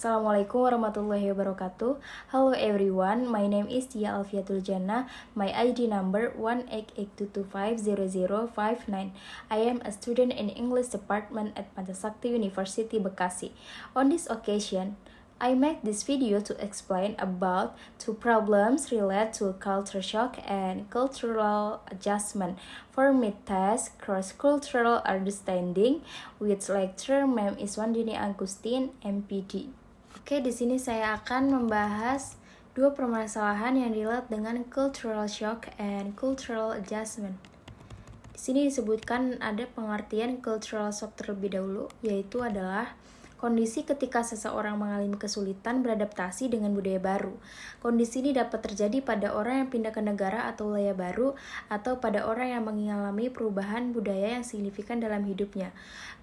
Assalamualaikum warahmatullahi wabarakatuh. Hello everyone, my name is Tia Alfiatul Jannah. My ID number 18822500059. I am a student in English department at Pancasakti University Bekasi. On this occasion, I make this video to explain about two problems related to culture shock and cultural adjustment for mid-test cross-cultural understanding with lecturer Ma'am Iswandini Agustin, MPD. Oke, di sini saya akan membahas dua permasalahan yang relate dengan cultural shock and cultural adjustment. Di sini disebutkan ada pengertian cultural shock terlebih dahulu, yaitu adalah kondisi ketika seseorang mengalami kesulitan beradaptasi dengan budaya baru. Kondisi ini dapat terjadi pada orang yang pindah ke negara atau wilayah baru, atau pada orang yang mengalami perubahan budaya yang signifikan dalam hidupnya.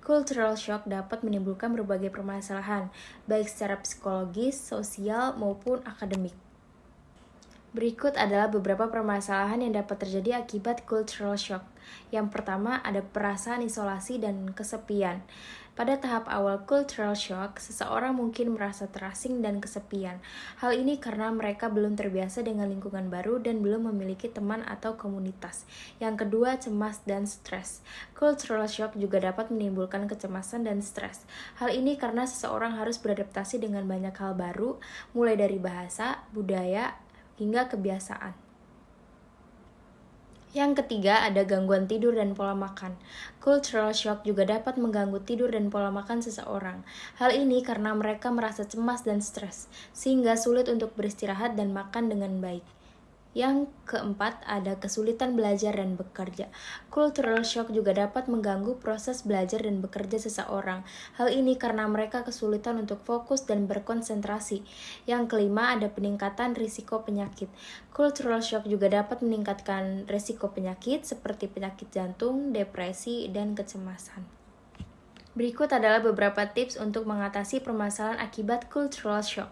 Cultural shock dapat menimbulkan berbagai permasalahan, baik secara psikologis, sosial, maupun akademik. Berikut adalah beberapa permasalahan yang dapat terjadi akibat cultural shock. Yang pertama, ada perasaan isolasi dan kesepian. Pada tahap awal cultural shock, seseorang mungkin merasa terasing dan kesepian. Hal ini karena mereka belum terbiasa dengan lingkungan baru dan belum memiliki teman atau komunitas. Yang kedua, cemas dan stres. Cultural shock juga dapat menimbulkan kecemasan dan stres. Hal ini karena seseorang harus beradaptasi dengan banyak hal baru, mulai dari bahasa, budaya, hingga kebiasaan. Yang ketiga, ada gangguan tidur dan pola makan. Cultural shock juga dapat mengganggu tidur dan pola makan seseorang. Hal ini karena mereka merasa cemas dan stres, sehingga sulit untuk beristirahat dan makan dengan baik. Yang keempat, ada kesulitan belajar dan bekerja. Cultural shock juga dapat mengganggu proses belajar dan bekerja seseorang. Hal ini karena mereka kesulitan untuk fokus dan berkonsentrasi. Yang kelima, ada peningkatan risiko penyakit. Cultural shock juga dapat meningkatkan risiko penyakit seperti penyakit jantung, depresi, dan kecemasan. Berikut adalah beberapa tips untuk mengatasi permasalahan akibat cultural shock.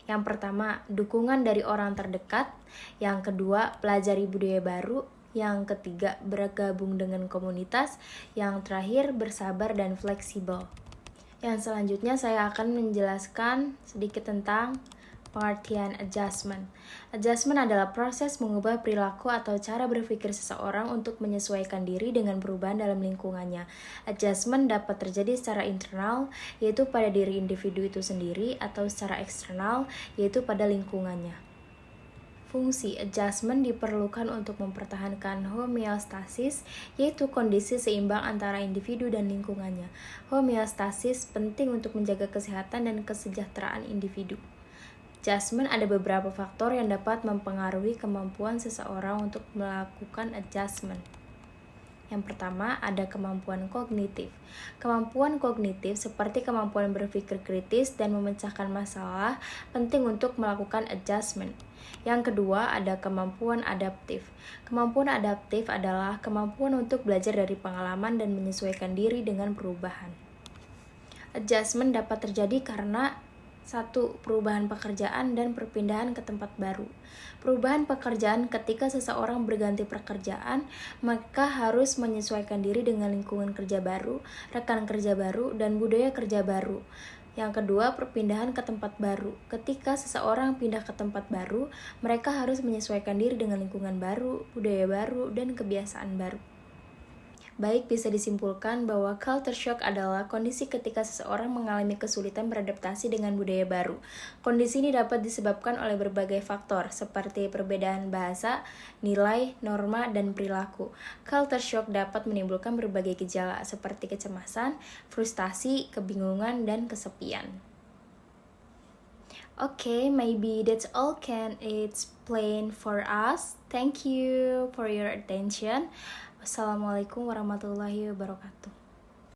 Yang pertama, dukungan dari orang terdekat. Yang kedua, pelajari budaya baru. Yang ketiga, bergabung dengan komunitas. Yang terakhir, bersabar dan fleksibel. Yang selanjutnya saya akan menjelaskan sedikit tentang pengertian adjustment. Adjustment adalah proses mengubah perilaku atau cara berpikir seseorang untuk menyesuaikan diri dengan perubahan dalam lingkungannya. Adjustment dapat terjadi secara internal, yaitu pada diri individu itu sendiri, atau secara eksternal, yaitu pada lingkungannya. Fungsi adjustment diperlukan untuk mempertahankan homeostasis, yaitu kondisi seimbang antara individu dan lingkungannya. Homeostasis penting untuk menjaga kesehatan dan kesejahteraan individu. Adjustment ada beberapa faktor yang dapat mempengaruhi kemampuan seseorang untuk melakukan adjustment. Yang pertama, ada kemampuan kognitif. Kemampuan kognitif seperti kemampuan berpikir kritis dan memecahkan masalah penting untuk melakukan adjustment. Yang kedua, ada kemampuan adaptif. Kemampuan adaptif adalah kemampuan untuk belajar dari pengalaman dan menyesuaikan diri dengan perubahan. Adjustment dapat terjadi karena 1. Perubahan pekerjaan dan perpindahan ke tempat baru. Perubahan pekerjaan ketika seseorang berganti pekerjaan, maka harus menyesuaikan diri dengan lingkungan kerja baru, rekan kerja baru, dan budaya kerja baru. Yang kedua, perpindahan ke tempat baru. Ketika seseorang pindah ke tempat baru, mereka harus menyesuaikan diri dengan lingkungan baru, budaya baru, dan kebiasaan baru. Baik, bisa disimpulkan bahwa culture shock adalah kondisi ketika seseorang mengalami kesulitan beradaptasi dengan budaya baru. Kondisi ini dapat disebabkan oleh berbagai faktor, seperti perbedaan bahasa, nilai, norma, dan perilaku. Culture shock dapat menimbulkan berbagai gejala, seperti kecemasan, frustasi, kebingungan, dan kesepian. Okay, maybe that's all can explain for us. Thank you for your attention. Wassalamualaikum warahmatullahi wabarakatuh.